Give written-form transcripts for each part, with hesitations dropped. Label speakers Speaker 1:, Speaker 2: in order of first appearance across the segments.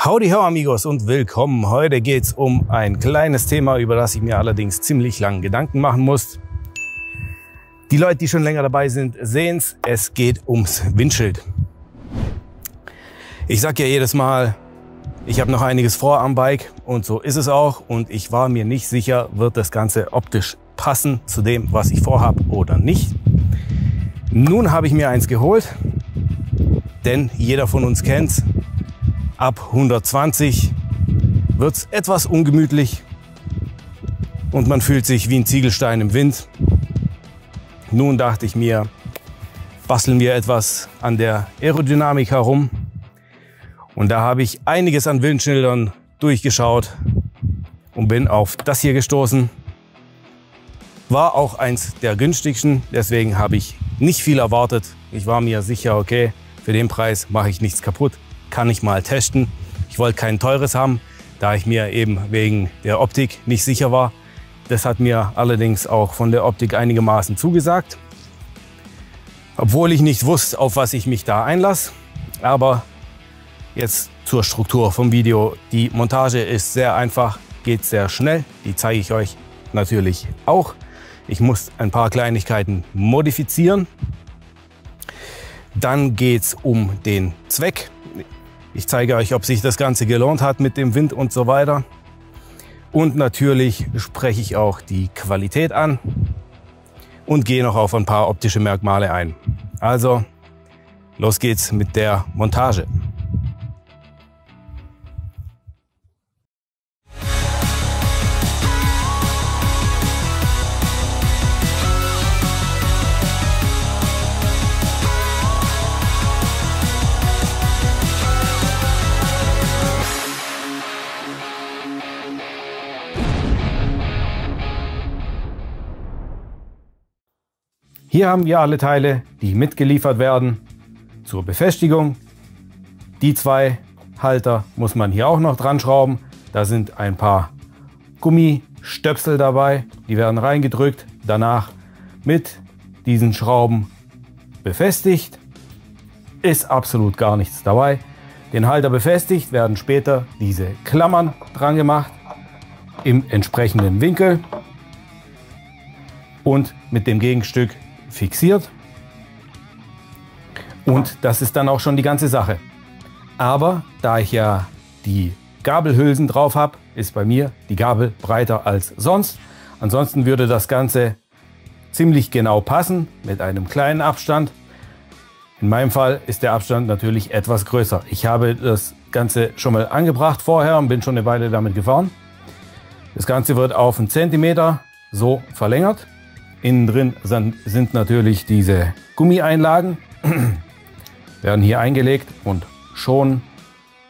Speaker 1: Howdy ho amigos und willkommen. Heute geht es um ein kleines Thema, über das ich mir allerdings ziemlich lange Gedanken machen muss. Die Leute, die schon länger dabei sind, sehen es. Es geht ums Windschild. Ich sage ja jedes Mal, ich habe noch einiges vor am Bike und so ist es auch. Und ich war mir nicht sicher, wird das Ganze optisch passen zu dem, was ich vorhabe oder nicht. Nun habe ich mir eins geholt, denn jeder von uns kennt's. Ab 120 wird es etwas ungemütlich und man fühlt sich wie ein Ziegelstein im Wind. Nun dachte ich mir, basteln wir etwas an der Aerodynamik herum. Und da habe ich einiges an Windschildern durchgeschaut und bin auf das hier gestoßen. War auch eins der günstigsten, deswegen habe ich nicht viel erwartet. Ich war mir sicher, okay, für den Preis mache ich nichts kaputt. Kann ich mal testen. Ich wollte kein teures haben, da ich mir eben wegen der Optik nicht sicher war. Das hat mir allerdings auch von der Optik einigermaßen zugesagt. Obwohl ich nicht wusste, auf was ich mich da einlasse. Aber jetzt zur Struktur vom Video. Die Montage ist sehr einfach, geht sehr schnell. Die zeige ich euch natürlich auch. Ich muss ein paar Kleinigkeiten modifizieren. Dann geht es um den Zweck. Ich zeige euch, ob sich das Ganze gelohnt hat mit dem Wind und so weiter. Und natürlich spreche ich auch die Qualität an und gehe noch auf ein paar optische Merkmale ein. Also, los geht's mit der Montage. Hier haben wir alle Teile, die mitgeliefert werden zur Befestigung. Die zwei Halter muss man hier auch noch dran schrauben. Da sind ein paar Gummistöpsel dabei, die werden reingedrückt, danach mit diesen Schrauben befestigt. Ist absolut gar nichts dabei. Den Halter befestigt, werden später diese Klammern dran gemacht im entsprechenden Winkel und mit dem Gegenstück fixiert. Und das ist dann auch schon die ganze Sache. Aber da ich ja die Gabelhülsen drauf habe, ist bei mir die Gabel breiter als sonst. Ansonsten würde das Ganze ziemlich genau passen mit einem kleinen Abstand. In meinem Fall ist der Abstand natürlich etwas größer. Ich habe das Ganze schon mal angebracht vorher und bin schon eine Weile damit gefahren. Das Ganze wird auf 1 cm so verlängert. Innen drin sind natürlich diese Gummieinlagen, werden hier eingelegt und schonen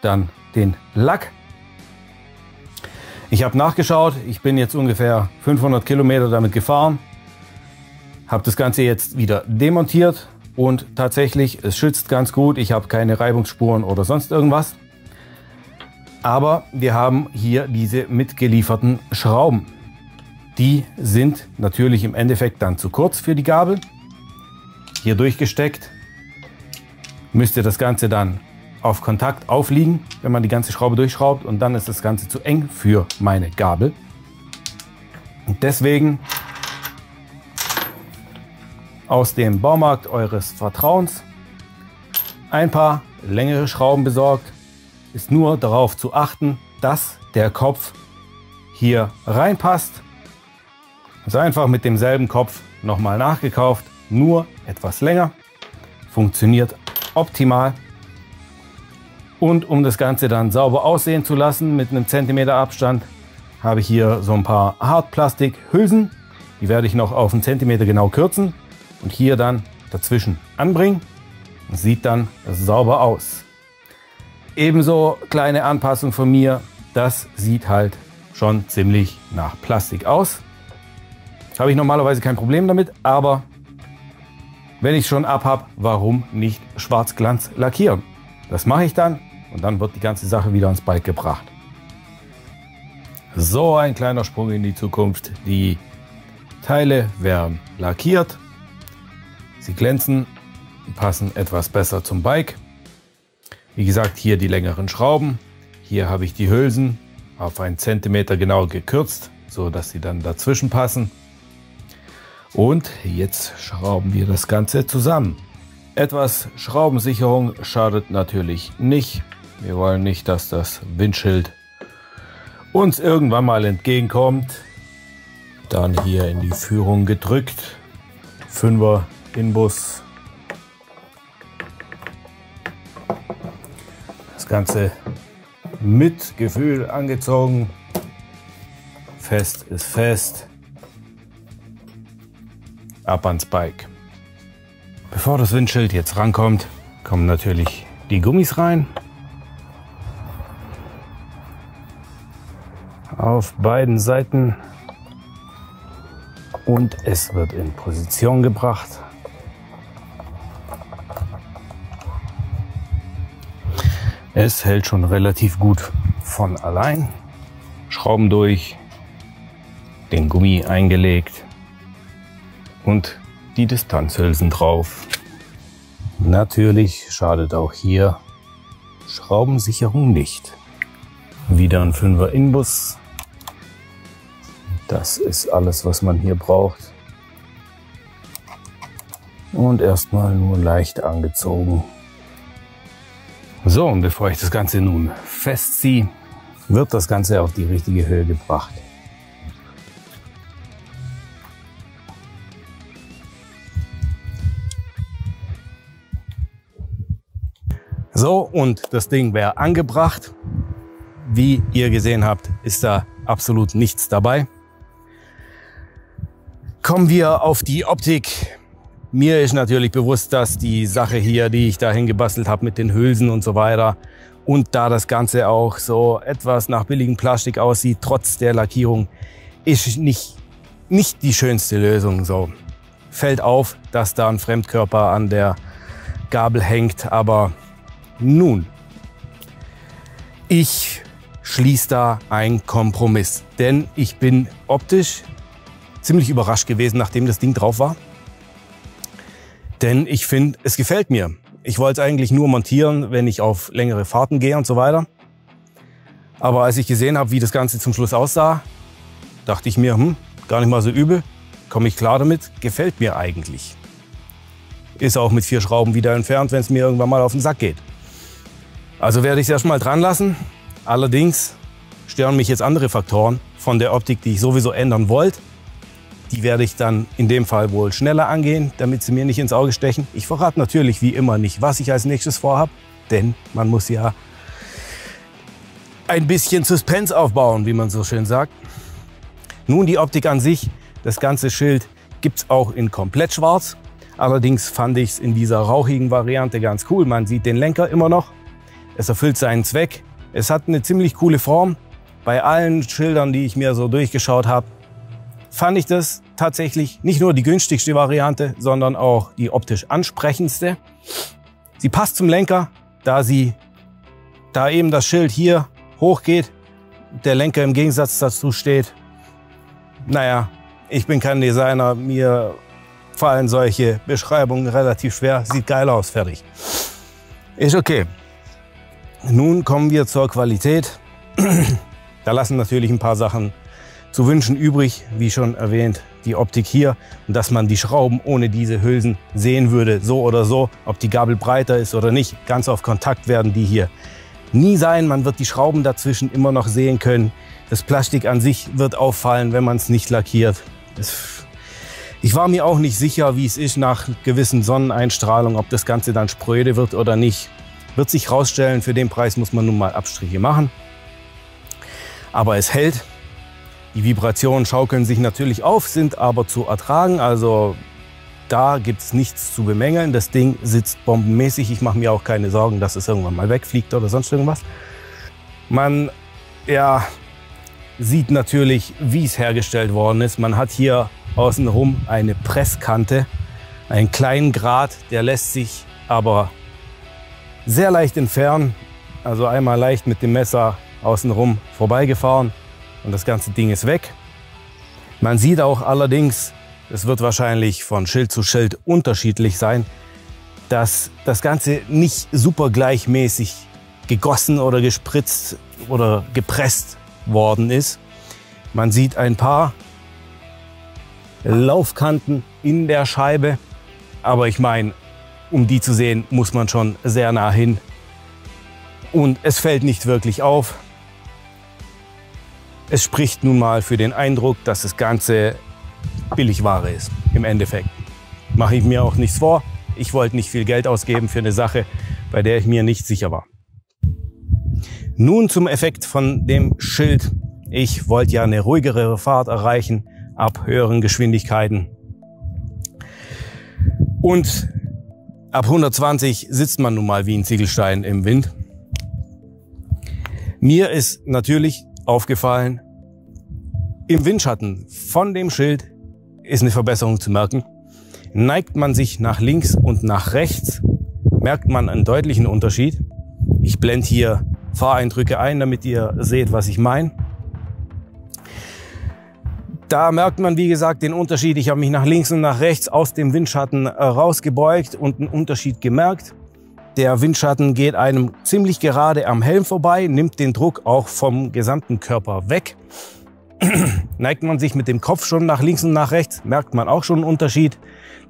Speaker 1: dann den Lack. Ich habe nachgeschaut, ich bin jetzt ungefähr 500 Kilometer damit gefahren, habe das Ganze jetzt wieder demontiert und tatsächlich, es schützt ganz gut, ich habe keine Reibungsspuren oder sonst irgendwas. Aber wir haben hier diese mitgelieferten Schrauben. Die sind natürlich im Endeffekt dann zu kurz für die Gabel. Hier durchgesteckt. Müsste das Ganze dann auf Kontakt aufliegen, wenn man die ganze Schraube durchschraubt. Und dann ist das Ganze zu eng für meine Gabel. Und deswegen aus dem Baumarkt eures Vertrauens ein paar längere Schrauben besorgt. Ist nur darauf zu achten, dass der Kopf hier reinpasst. Also einfach mit demselben Kopf nochmal nachgekauft, nur etwas länger, funktioniert optimal. Und um das Ganze dann sauber aussehen zu lassen mit einem Zentimeter Abstand, habe ich hier so ein paar Hartplastikhülsen. Die werde ich noch auf 1 Zentimeter genau kürzen und hier dann dazwischen anbringen. Das sieht dann sauber aus. Ebenso kleine Anpassung von mir, das sieht halt schon ziemlich nach Plastik aus. Habe ich normalerweise kein Problem damit, aber wenn ich schon abhab, warum nicht Schwarzglanz lackieren? Das mache ich dann und dann wird die ganze Sache wieder ans Bike gebracht. So, ein kleiner Sprung in die Zukunft. Die Teile werden lackiert. Sie glänzen, passen etwas besser zum Bike. Wie gesagt, hier die längeren Schrauben. Hier habe ich die Hülsen auf 1 Zentimeter genau gekürzt, so dass sie dann dazwischen passen. Und jetzt schrauben wir das Ganze zusammen. Etwas Schraubensicherung schadet natürlich nicht. Wir wollen nicht, dass das Windschild uns irgendwann mal entgegenkommt. Dann hier in die Führung gedrückt. 5er Inbus. Das Ganze mit Gefühl angezogen. Fest ist fest. Ab ans Bike. Bevor das Windschild jetzt rankommt, kommen natürlich die Gummis rein. Auf beiden Seiten. Und es wird in Position gebracht. Es hält schon relativ gut von allein. Schrauben durch, den Gummi eingelegt und die Distanzhülsen drauf. Natürlich schadet auch hier Schraubensicherung nicht. Wieder ein 5er Inbus. Das ist alles, was man hier braucht. Und erstmal nur leicht angezogen. So, und bevor ich das Ganze nun festziehe, wird das Ganze auf die richtige Höhe gebracht. So, und das Ding wäre angebracht. Wie ihr gesehen habt, ist da absolut nichts dabei. Kommen wir auf die Optik. Mir ist natürlich bewusst, dass die Sache hier, die ich dahin gebastelt habe mit den Hülsen und so weiter, und da das Ganze auch so etwas nach billigem Plastik aussieht, trotz der Lackierung, ist nicht die schönste Lösung. So fällt auf, dass da ein Fremdkörper an der Gabel hängt, aber nun, ich schließe da einen Kompromiss, denn ich bin optisch ziemlich überrascht gewesen, nachdem das Ding drauf war. Denn ich finde, es gefällt mir. Ich wollte es eigentlich nur montieren, wenn ich auf längere Fahrten gehe und so weiter. Aber als ich gesehen habe, wie das Ganze zum Schluss aussah, dachte ich mir, gar nicht mal so übel, komme ich klar damit, gefällt mir eigentlich. Ist auch mit 4 Schrauben wieder entfernt, wenn es mir irgendwann mal auf den Sack geht. Also werde ich es erstmal dran lassen. Allerdings stören mich jetzt andere Faktoren von der Optik, die ich sowieso ändern wollte. Die werde ich dann in dem Fall wohl schneller angehen, damit sie mir nicht ins Auge stechen. Ich verrate natürlich wie immer nicht, was ich als nächstes vorhabe, denn man muss ja ein bisschen Suspense aufbauen, wie man so schön sagt. Nun die Optik an sich. Das ganze Schild gibt es auch in komplett schwarz. Allerdings fand ich es in dieser rauchigen Variante ganz cool. Man sieht den Lenker immer noch. Es erfüllt seinen Zweck. Es hat eine ziemlich coole Form. Bei allen Schildern, die ich mir so durchgeschaut habe, fand ich das tatsächlich nicht nur die günstigste Variante, sondern auch die optisch ansprechendste. Sie passt zum Lenker, da eben das Schild hier hochgeht, der Lenker im Gegensatz dazu steht. Naja, ich bin kein Designer, mir fallen solche Beschreibungen relativ schwer. Sieht geil aus, fertig. Ist okay. Nun kommen wir zur Qualität. Da lassen natürlich ein paar Sachen zu wünschen übrig, wie schon erwähnt, die Optik hier und dass man die Schrauben ohne diese Hülsen sehen würde, so oder so, ob die Gabel breiter ist oder nicht. Ganz auf Kontakt werden die hier nie sein. Man wird die Schrauben dazwischen immer noch sehen können. Das Plastik an sich wird auffallen, wenn man es nicht lackiert. Ich war mir auch nicht sicher, wie es ist nach gewissen Sonneneinstrahlung, ob das Ganze dann spröde wird oder nicht. Wird sich rausstellen, für den Preis muss man nun mal Abstriche machen. Aber es hält. Die Vibrationen schaukeln sich natürlich auf, sind aber zu ertragen. Also da gibt es nichts zu bemängeln. Das Ding sitzt bombenmäßig. Ich mache mir auch keine Sorgen, dass es irgendwann mal wegfliegt oder sonst irgendwas. Man sieht natürlich, wie es hergestellt worden ist. Man hat hier außenrum eine Presskante, einen kleinen Grat, der lässt sich aber sehr leicht entfernen. Also einmal leicht mit dem Messer außenrum vorbeigefahren und das ganze Ding ist weg. Man sieht auch allerdings, es wird wahrscheinlich von Schild zu Schild unterschiedlich sein, dass das Ganze nicht super gleichmäßig gegossen oder gespritzt oder gepresst worden ist. Man sieht ein paar Laufkanten in der Scheibe, aber ich meine, um die zu sehen, muss man schon sehr nah hin. Und es fällt nicht wirklich auf. Es spricht nun mal für den Eindruck, dass das Ganze Billigware ist. Im Endeffekt mache ich mir auch nichts vor. Ich wollte nicht viel Geld ausgeben für eine Sache, bei der ich mir nicht sicher war. Nun zum Effekt von dem Schild. Ich wollte ja eine ruhigere Fahrt erreichen, ab höheren Geschwindigkeiten. Und ab 120 sitzt man nun mal wie ein Ziegelstein im Wind. Mir ist natürlich aufgefallen, im Windschatten von dem Schild ist eine Verbesserung zu merken. Neigt man sich nach links und nach rechts, merkt man einen deutlichen Unterschied. Ich blende hier Fahreindrücke ein, damit ihr seht, was ich meine. Da merkt man, wie gesagt, den Unterschied. Ich habe mich nach links und nach rechts aus dem Windschatten rausgebeugt und einen Unterschied gemerkt. Der Windschatten geht einem ziemlich gerade am Helm vorbei, nimmt den Druck auch vom gesamten Körper weg. Neigt man sich mit dem Kopf schon nach links und nach rechts, merkt man auch schon einen Unterschied.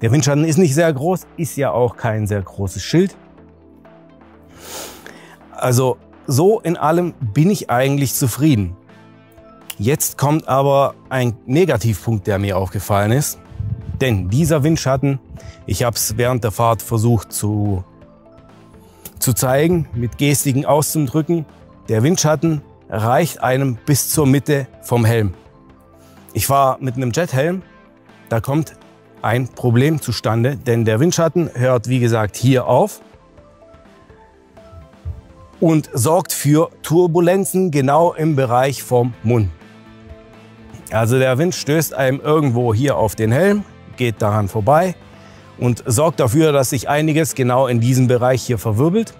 Speaker 1: Der Windschatten ist nicht sehr groß, ist ja auch kein sehr großes Schild. Also so in allem bin ich eigentlich zufrieden. Jetzt kommt aber ein Negativpunkt, der mir aufgefallen ist. Denn dieser Windschatten, ich habe es während der Fahrt versucht zu zeigen, mit Gestiken auszudrücken, der Windschatten reicht einem bis zur Mitte vom Helm. Ich fahre mit einem Jethelm, da kommt ein Problem zustande, denn der Windschatten hört, wie gesagt, hier auf und sorgt für Turbulenzen genau im Bereich vom Mund. Also der Wind stößt einem irgendwo hier auf den Helm, geht daran vorbei und sorgt dafür, dass sich einiges genau in diesem Bereich hier verwirbelt.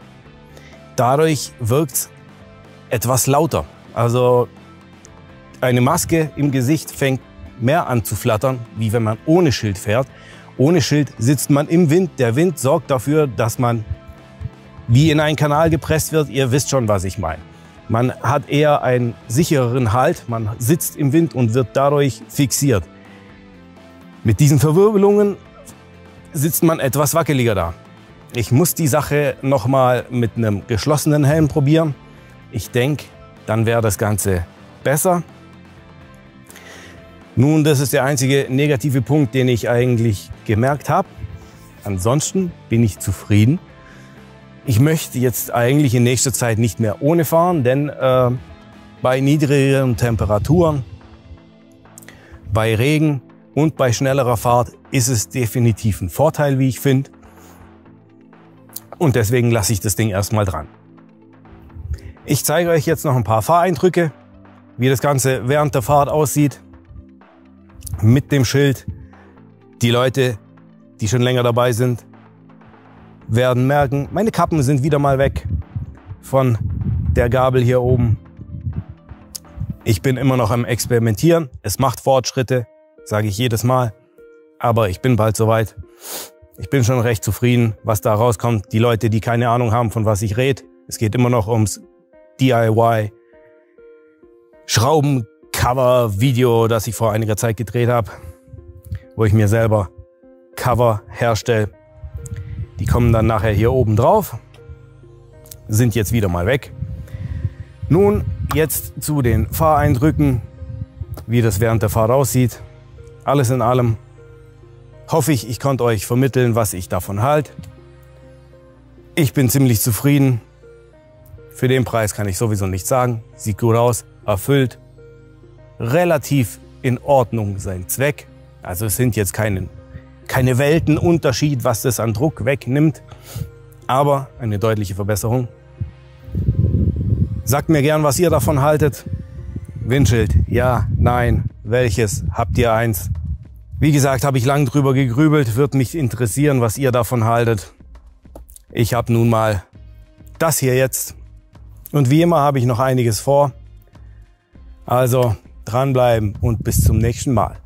Speaker 1: Dadurch wirkt es etwas lauter. Also eine Maske im Gesicht fängt mehr an zu flattern, wie wenn man ohne Schild fährt. Ohne Schild sitzt man im Wind. Der Wind sorgt dafür, dass man wie in einen Kanal gepresst wird. Ihr wisst schon, was ich meine. Man hat eher einen sichereren Halt. Man sitzt im Wind und wird dadurch fixiert. Mit diesen Verwirbelungen sitzt man etwas wackeliger da. Ich muss die Sache nochmal mit einem geschlossenen Helm probieren. Ich denke, dann wäre das Ganze besser. Nun, das ist der einzige negative Punkt, den ich eigentlich gemerkt habe. Ansonsten bin ich zufrieden. Ich möchte jetzt eigentlich in nächster Zeit nicht mehr ohne fahren, denn bei niedrigeren Temperaturen, bei Regen und bei schnellerer Fahrt ist es definitiv ein Vorteil, wie ich finde. Und deswegen lasse ich das Ding erstmal dran. Ich zeige euch jetzt noch ein paar Fahreindrücke, wie das Ganze während der Fahrt aussieht. Mit dem Schild. Die Leute, die schon länger dabei sind, werden merken, meine Kappen sind wieder mal weg von der Gabel hier oben. Ich bin immer noch am Experimentieren. Es macht Fortschritte, sage ich jedes Mal. Aber ich bin bald soweit. Ich bin schon recht zufrieden, was da rauskommt. Die Leute, die keine Ahnung haben, von was ich rede. Es geht immer noch ums DIY Schraubencover-Video, das ich vor einiger Zeit gedreht habe, wo ich mir selber Cover herstelle. Die kommen dann nachher hier oben drauf, sind jetzt wieder mal weg. Nun jetzt zu den Fahreindrücken, wie das während der Fahrt aussieht. Alles in allem hoffe ich, ich konnte euch vermitteln, was ich davon halte. Ich bin ziemlich zufrieden. Für den Preis kann ich sowieso nichts sagen. Sieht gut aus, erfüllt relativ in Ordnung seinen Zweck. Also es sind jetzt keine Weltenunterschied, was das an Druck wegnimmt, aber eine deutliche Verbesserung. Sagt mir gern, was ihr davon haltet. Windschild, ja, nein, welches? Habt ihr eins? Wie gesagt, habe ich lange drüber gegrübelt, würde mich interessieren, was ihr davon haltet. Ich habe nun mal das hier jetzt und wie immer habe ich noch einiges vor. Also dranbleiben und bis zum nächsten Mal.